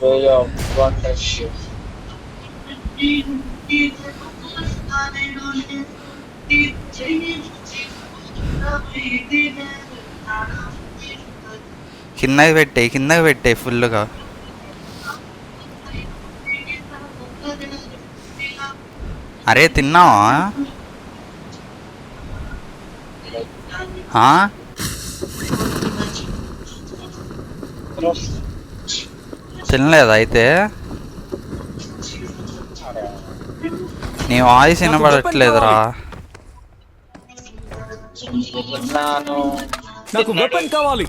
way of wondership. కిందకి పెట్టాయి ఫుల్గా. అరే తిన్నావా? తినలేదా అయితే? నీ వాయిస్ వినబడట్లేదురా. నాకు వెపన్ కావాలి.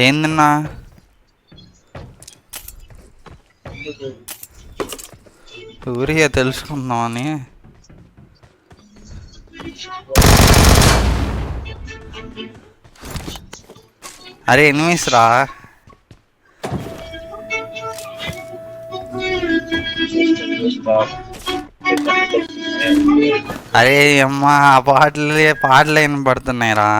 ఏం తిన్నా? ఊరికే తెలుసుకుందామని. అరే ఎనిమిస్ రా. అరే అమ్మా పాటలు వినపడుతున్నాయి రా.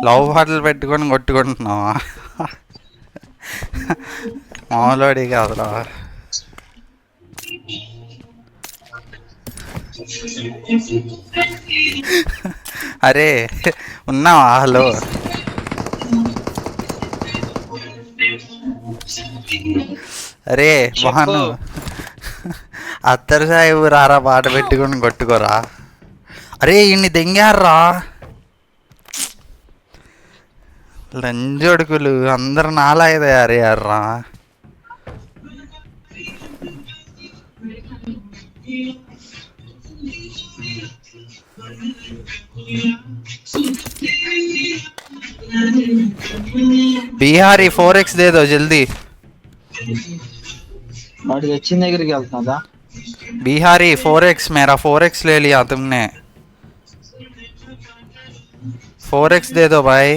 లవ్ పాటలు పెట్టుకొని కొట్టుకుంటున్నావా? మామూలుడి కాదురా. అరే ఉన్నావా? హలో అరే మహాను, అత్తరు సాయిబు రారా పాట పెట్టుకొని కొట్టుకోరా. అరే ఇన్ని దెంగారా లంజొడుకులు, అందరు నాలాగే తయారయ్యారా. बिहारी 4x दे दो जल्दी. వచ్చిన దగ్గరికి వెళ్తున్నదా? बिहारी 4x, मेरा 4x ले लिया तुमने. 4x दे दो भाई.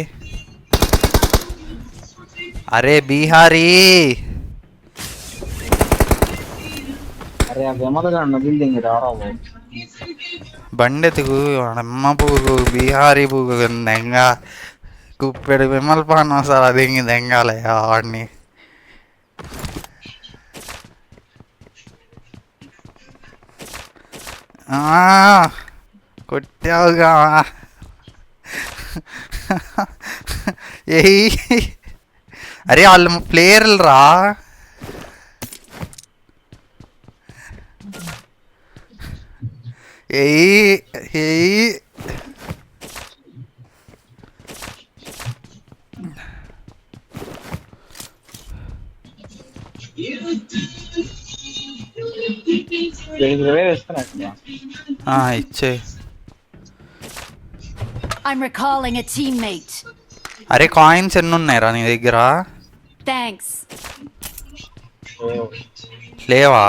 अरे बिहारी, అరే ఆ విమలగాడు బిల్డింగ్ రారా బండెతుకు అమ్మ పువ్వు బీహారీ పువ్వు దెంగ కుప్పెడు విమల్ పాన్ వస్తారు. అది ఇంక దెంగాలే వాడిని. కొట్టావుగా. ఏయ్ అరే వాళ్ళు ప్లేయర్లు రా. ఏయ్ ఏయ్ ఇచ్చే. I'm recalling a teammate. అరే కాయిన్స్ ఎన్ని ఉన్నాయిరా నీ దగ్గర? Thanks. లేవా?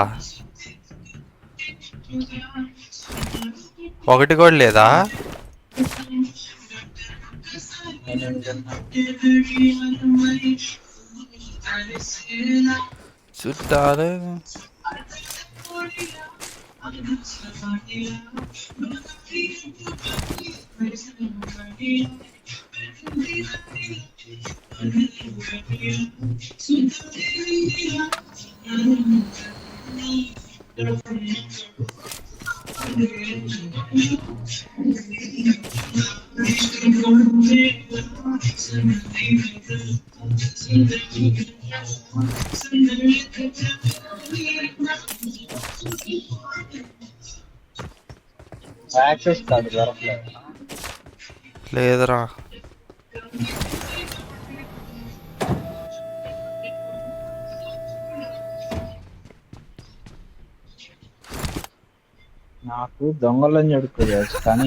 ఒకటి కూడా లేదా? చుట్టాలు యాక్సెస్ కార్డు దొరకలేదు. లేదురా. నాకు దొంగలని చెడుకోవచ్చు కానీ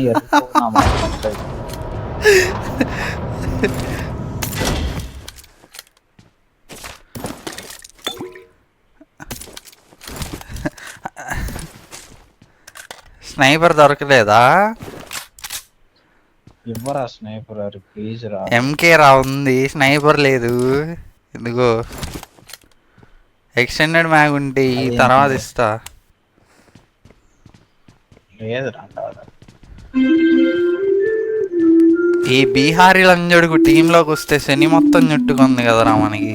స్నైపర్ దొరకలేదా? ఇవ్వరా స్నైపర్ ప్లీజ్ రా. ఎంకే రా ఉంది, స్నైపర్ లేదు. ఇదిగో ఎక్స్టెండెడ్ మ్యాగ్ ఉంటే ఈ అదేంటి? తర్వాత ఇస్తా. లేదు అంటారు. ఈ బీహారీ లంజడుకు టీంలోకి వస్తే శని మొత్తం చుట్టుకుంది కదరా మనకి.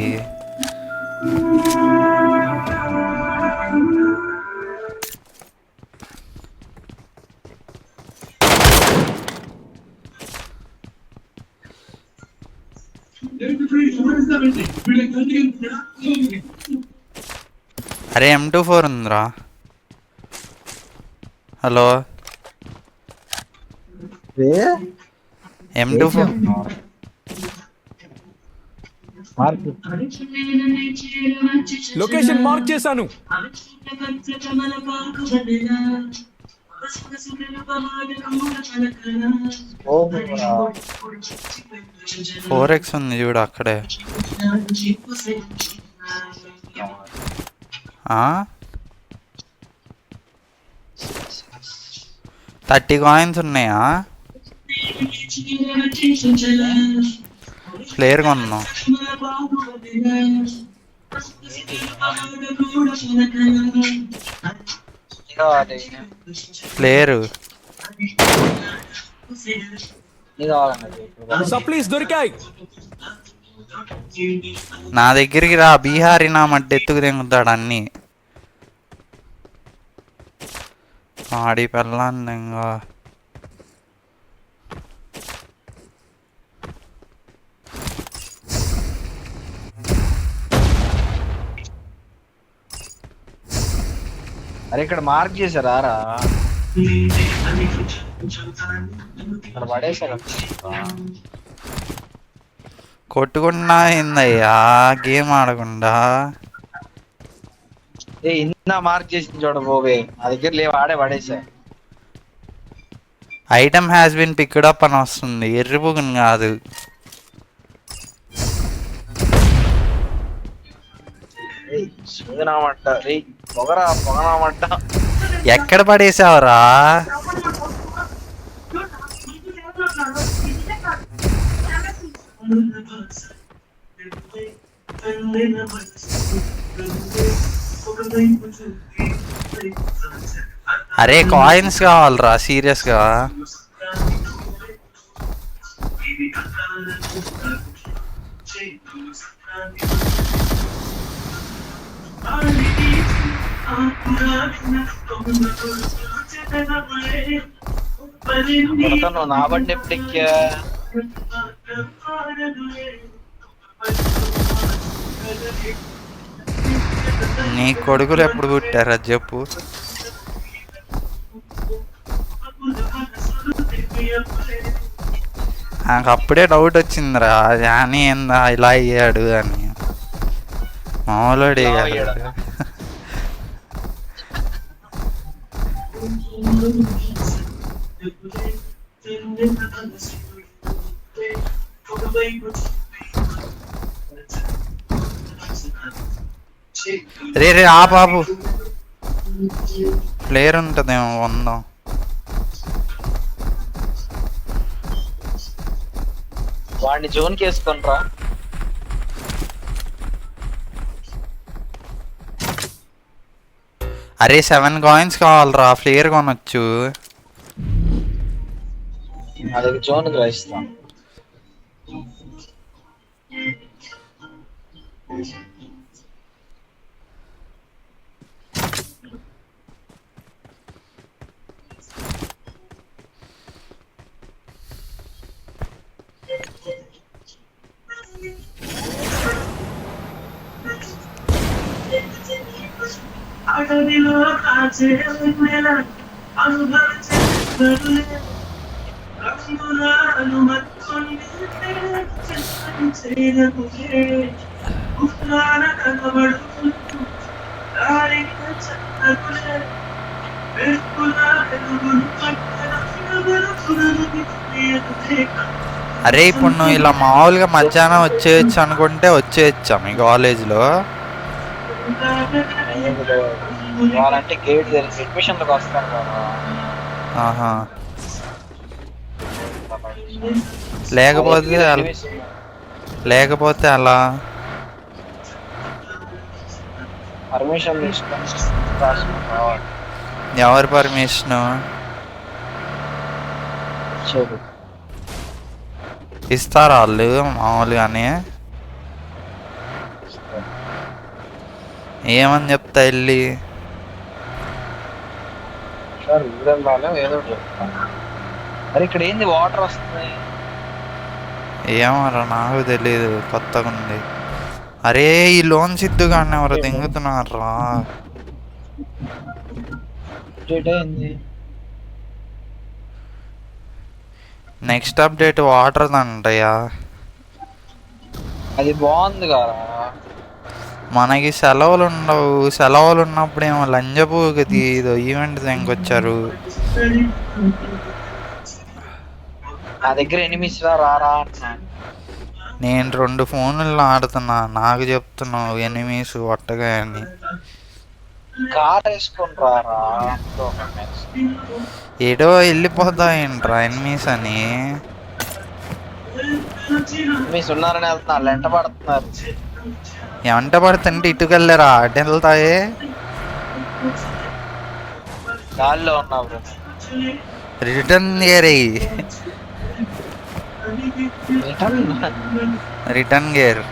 అరే M24 ఉందిరా. హలో M24 లొకేషన్ మార్క్ చేశాను. 4x ఉంది చూడు అక్కడే. 30 కాయిన్స్ ఉన్నాయా? ఫ్లేర్ కొన్నాం. ఫ్లేరు సప్లీస్ దొరికాయి. నా దగ్గరికి రా, బీహారీ నా మట్టి ఎత్తుకు దింగుతాడు అన్నీ. ఆడి పెళ్ళాన్ని ఇంకా అరే ఇక్కడ మార్క్ చేశారా రా? ఇక్కడ పడేశారు. కొట్టుకున్నా ఏందయ్యా గేమ్ ఆడకుండా. ఇంత మార్క్ చేసి చూడబోవే, నా దగ్గర లేవు, ఆడే పడేసా. Item has been picked up అని వస్తుంది, ఎర్రిపుగుని కాదు. చూదనామట్ట రే, పొగరా పొగనామట్ట. ఎక్కడ పడేసావురా? అరే కాయిన్స్ కావాలరా సీరియస్ గా. నువ్వు నా బండి ఎప్పుడు ఎక్కా? నీ కొడుకులు ఎప్పుడు పుట్టారా చెప్పు. నాకు అప్పుడే డౌట్ వచ్చిందిరా, జానీ ఏందా ఇలా అయ్యాడు అని. మామూలుడే కదా. రే రే ఆ బాబు ప్లేయర్ ఉంటుందేమో వందాం. వాడిని జోన్ కేసుకుంట్రా. అరే 7 కాయిన్స్ కావాలరా, ఫ్లేయర్ కొనొచ్చు. అది జోన్ గ్రహిస్తాం. అరే ఇప్పుడు నువ్వు ఇలా మామూలుగా మధ్యాహ్నం వచ్చేయచ్చు అనుకుంటే వచ్చేయచ్చా మీ కాలేజ్లో? వాళ్ళంటే గేట్ తెలిసి అడ్మిషన్లకు వస్తారు కదా. ఆహా, లేకపోతే అలా పర్మిషన్ తీసుకొని రాసుకొని రావాలి. ఎవరి పర్మిషను చెప్పు. ఇస్తారా వాళ్ళు మామూలుగానే? ఏమని చెప్తా వెళ్ళి? సార్ ఊరెళ్ళాలి ఏదో ఒకటి చెప్తాను. మరి ఇక్కడ ఏంది వాటర్ వస్తున్నాయి? ఏమరా నాకు తెలీదు, కొత్తగా ఉంది. అరే ఈ లోన్ సిద్ధు కానీ ఎవరు దింగుతున్నారా? అప్డేట్ అయింది. నెక్స్ట్ అప్డేట్ వాటర్ అంటయ్యా. అది బాగుంది కదా. మనకి సెలవులు ఉండవు, సెలవులు ఉన్నప్పుడు ఏమో లంజపుకి ఇదో ఈవెంట్ దింకొచ్చారు. నా దగ్గర ఎనిమిస్ రారా అంటున్నాను. నేను 2 ఫోన్లు ఆడుతున్నా, నాకు చెప్తున్నావు ఎనిమీస్ ఒట్టగా అని. కార్ వేసుకొని రారా. ఏడో వెళ్ళిపోతాయంట్రా ఎనిమీస్ అని. ఎనిమిస్ ఉన్నారని వెళ్తున్నారు, లెంట పడుతున్నారు. ఎంట పడుతుంటే ఇటుకెళ్ళరా, అటు వెళ్తాయే. గాల్లో ఉన్నావు bro. Return gear return gear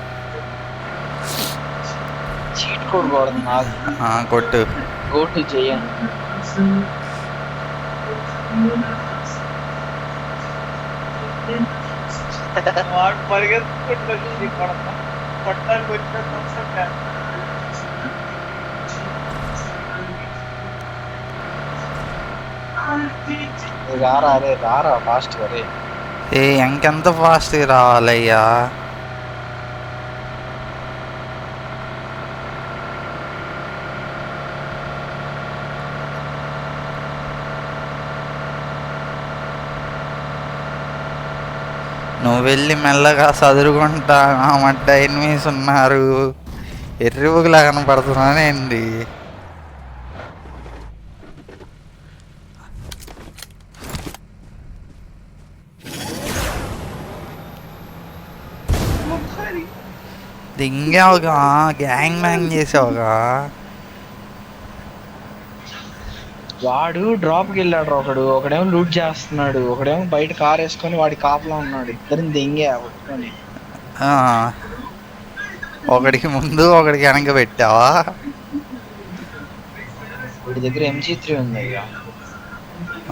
cheat code కొడుతుంది నాకు. కొట్టు. గో టు చెయ్యండి. వాడు పరిగెత్తుకుంటుంది కొట్టడానికి వచ్చిన రారా. అరే రారా ఫాస్ట్ అరే. ఇంకెంత ఫాస్ట్ రావాలయ్యా? నువ్వు వెళ్ళి మెల్లగా చదురుకుంటా ఆ మడ్డ ఎనిమిస్ ఉన్నారు, ఎర్రిపుగులా కనపడుతున్నానేంది? దింగావుగా, గ్యాంగ్ మ్యాంగ్ చేసావుగా. వాడు డ్రాప్కి వెళ్ళాడు ఒకడేమో లూట్ చేస్తున్నాడు, ఒకడేమో బయట కార్ వేసుకొని వాడి కాపులో ఉన్నాడు. ఇద్దరిని దెంగే పట్టుకొని. ఒకడికి ముందు ఒకడికి వెనక పెట్టావా? వీడి దగ్గర MG3 ఉంది అయ్యా.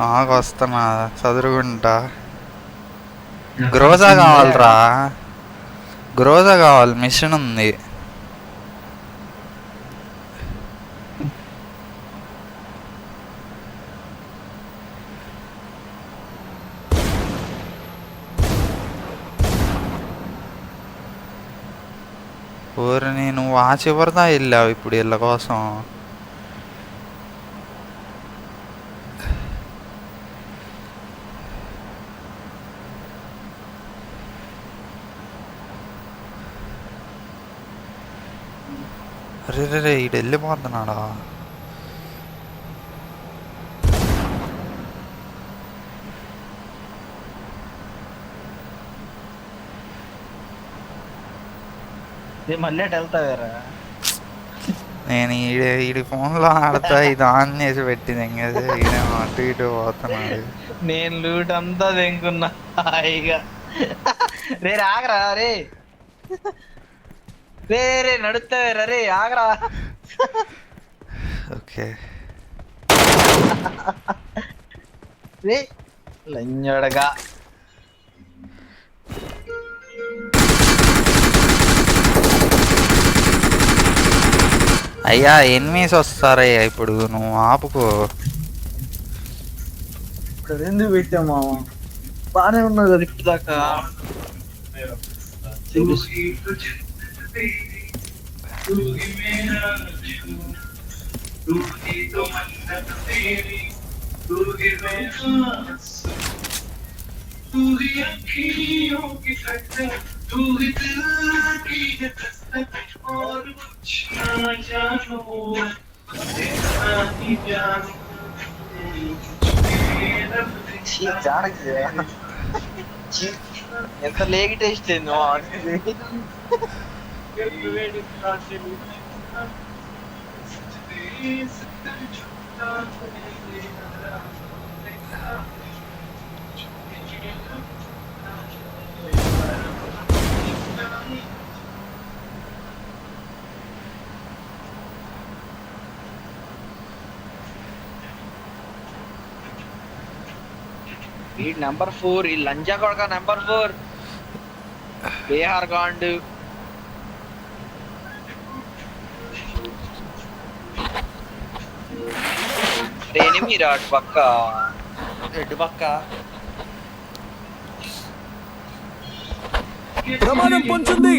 నాకు వస్తున్నా చదురుకుంటా. గ్రోజా కావాలరా, గ్రోజా కావాలి, మిషన్ ఉంది. ఊరిని నువ్వు ఆ చివరిదా వెళ్ళావు ఇప్పుడు వీళ్ళ కోసం. అరే రే ఇటు వెళ్ళిపోతున్నాడా? మళ్ళీ అటు వెళ్తావేరా. నేను ఈడి ఫోన్లో ఆడతా, ఇది ఆన్ చేసి పెట్టింది కదా, ఈడేమో అటు ఇటు పోతున్నాడు. నేను లూట్ అంతా తెంకున్నా హాయిగా. రే ఆగరా రే. రే రే నడుస్తావేరా రే ఆగరా. ఓకే రే లంజడగా. అయ్యా ఎనిమిస్ వస్తారయ్యా ఇప్పుడు, నువ్వు ఆపుకో. ఇప్పుడు ఎందుకు పెట్టామా? బానే ఉన్నది అది ఇప్పుడు దాకా. ఎంత లేగి టేస్ట్ ఈ నెంబర్ 4 ఈ లంజా కొడక నెంబర్ 4 బీహార్ గాండు ఎనిమి రాడు పక్క ఎటు పక్క ప్రమాదం పొంచుంది.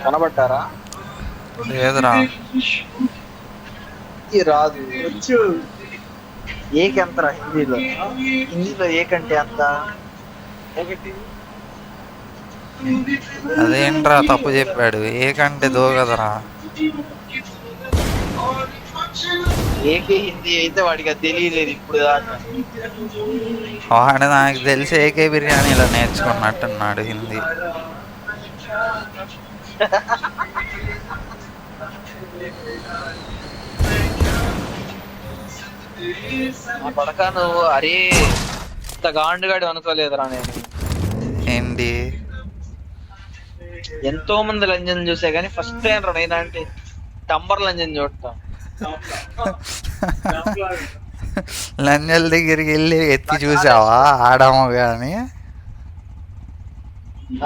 కనబడ్డారా? లేదురా. ఈ రాదు ఏకెంతరా హిందీలో? హిందీలో ఏకంటే ఎంత? అదేంట్రా తప్పు చెప్పాడు. ఏకంటే దో కదరా. ఏకే హిందీ అయితే వాడికి అది తెలియలేదు ఇప్పుడు దాకా. వాడు నాకు తెలిసి ఏకే బిర్యానీలో నేర్చుకున్నట్టున్నాడు హిందీ. ఆ పడక నువ్వు అరే ఇంత గాండుగాడు అనుకోలేదురా నేను. ఏంటి ఎంతో మంది లంజన్ చూసా కానీ ఫస్ట్ టైం రా నేను అంటే టంబర్ లంజన్ చూడటం. లంజల్ దగ్గరికి వెళ్ళి ఎత్తి చూసావా ఆడాము కానీ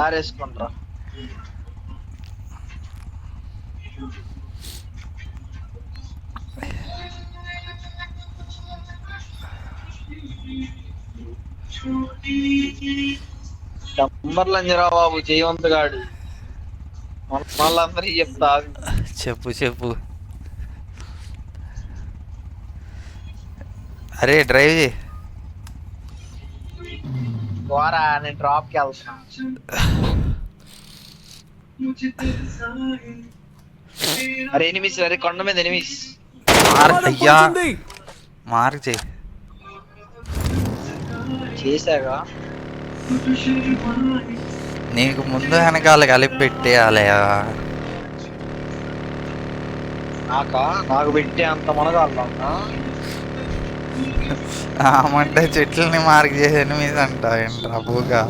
ఆరేసుకుంటారా? టంబర్ లంజరా బాబు జయవంతగాడు వాళ్ళందరికీ చెప్తా. చెప్పు చెప్పు. అరే డ్రైవ్ చేయి. ద్వారా నేను డ్రాప్ కి వెళ్తున్నా. అరే ఎనిమిస్, అరే కొండ మీద ఎనిమిస్. అయ్యా మార్క్ చేయి. చేశాగా నీకు ముందు వెనకాల కలిపి పెట్టేయాలి. నాకు పెట్టే అంత మనగాళ్ళ ఆమంటే చెట్లని మార్క్ చేసి ఎనిమిది అంట. ఏంట్రా బూగా.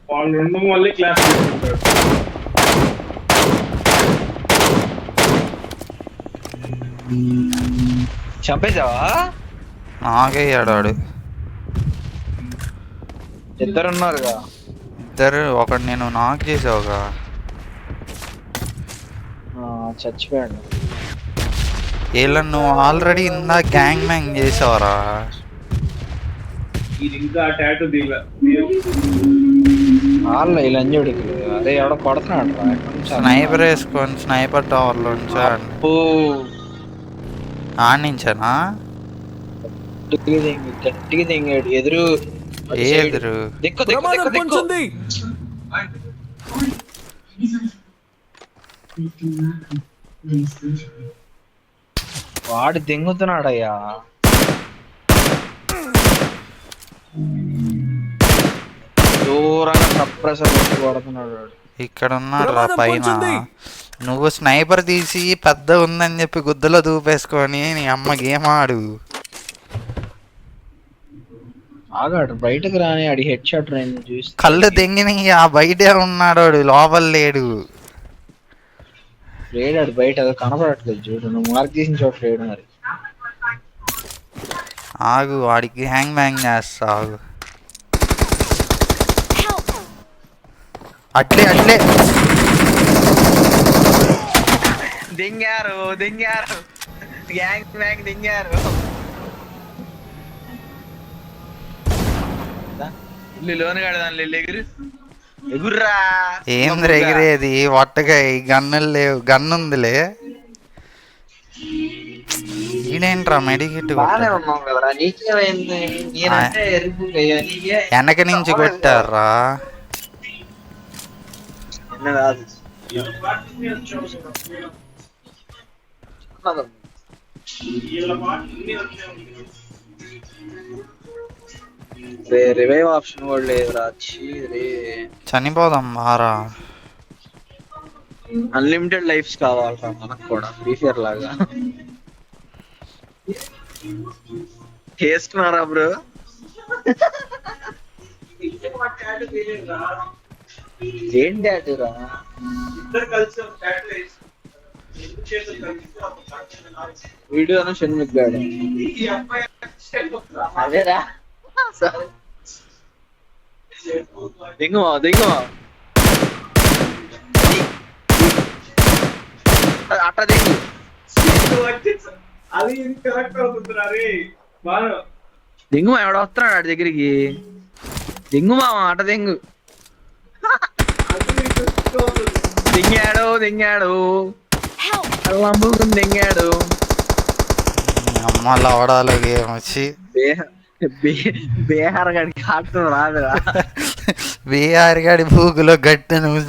వాళ్ళు ఉండడం వల్లే క్లాస్ తీసుకుంటాడు. చంపేశావా? నాకేయాడు వాడు. ఇద్దరున్నారుగా. ఇద్దరు. ఒకటి నేను నాక్ చేసావుగా. చచ్చిపోయాడు. వీళ్ళని నువ్వు ఆల్రెడీ ఇందా గ్యాంగ్ మ్యాంగ్ చేసావరా. ఇది ఇంకా టాటూ దిగల. వాళ్ళ ఇలా అంజుడికి అరే ఎవడో కొడుతున్నాడు రా. స్నైపర్ వేసుకొని స్నైపర్ టవర్లో ఉంచాడు. ఆడించానా? గట్టిగా దింగాడు. ఎదురు ఏ ఎదురు? ప్రమాదం పొంచుంది. వాడు దింగుతున్నాడయ్యా. దూరంగా సప్రెసర్ పెట్టి కొడుతున్నాడు వాడు. ఇక్కడ ఉన్నాడు రా పైన. నువ్వు స్నైపర్ తీసి పెద్ద ఉందని చెప్పి గుద్దలో దూపేసుకొని నీ అమ్మ గేమ్ ఆడు. ఆగాడు బయటకు రాని ఆడి హెడ్ షాట్ రేంజ్ చూసి కళ్ళు దెంగిని ఆ బయటే ఉన్నాడు వాడు, లోపల లేడు. లేడాడు బయట. అది కనపడట్లేదు చూడు. నువ్వు మార్క్ చేసిన చోట లేడు. మరి ఆగు, వాడికి హ్యాంగ్ బ్యాంగ్ చేస్తా. ఆగు. అట్లే అట్లే దింగారు గ్యాంగ్ దింగారు. ఇల్లు లోన్ కడదాం ఎగురు ఎగుర్రా. ఏంద్ర ఎగిరేది వట్టగా గన్నులు లేవు, గన్ను ఉందిలే. ఈడేంట్రా మెడికెట్ బాగానే ఉన్నాం కదరా, నీకేమైంది? నేనంటే ఎరుపుగా నీకే వెనక నుంచి కొట్టారా. ఎన్న కాదు. రివైవ్ ఆప్షన్ కూడా లేదురా. రే చనిపోదాం మారా. అన్లిమిటెడ్ లైఫ్స్ కావాలరా మనకు కూడా, ఫ్రీ ఫైర్ లాగా. చేసుకున్నారా బ్రో? ఏం టాటూరా? వీడియోను షణ్ముఖ్ గాడు. అదేరా దిగుమా దిగుమా అట్ట దిగు. అది కరెక్ట్ అవుతుందిరా రే బాను. దింగుమా ఎవడ వస్తున్నాడు ఆడి దగ్గరికి. దింగుమా అట దింగు. దింగాడు దింగాడు Help! అల్లంబుకుని దింగాడు. అమ్మ లవడాలు గేమ్ వచ్చి బీహార్ గడికి ఆడటం రాదురా. బీహార్ గాడి భూగులో గట్టి నువ్వు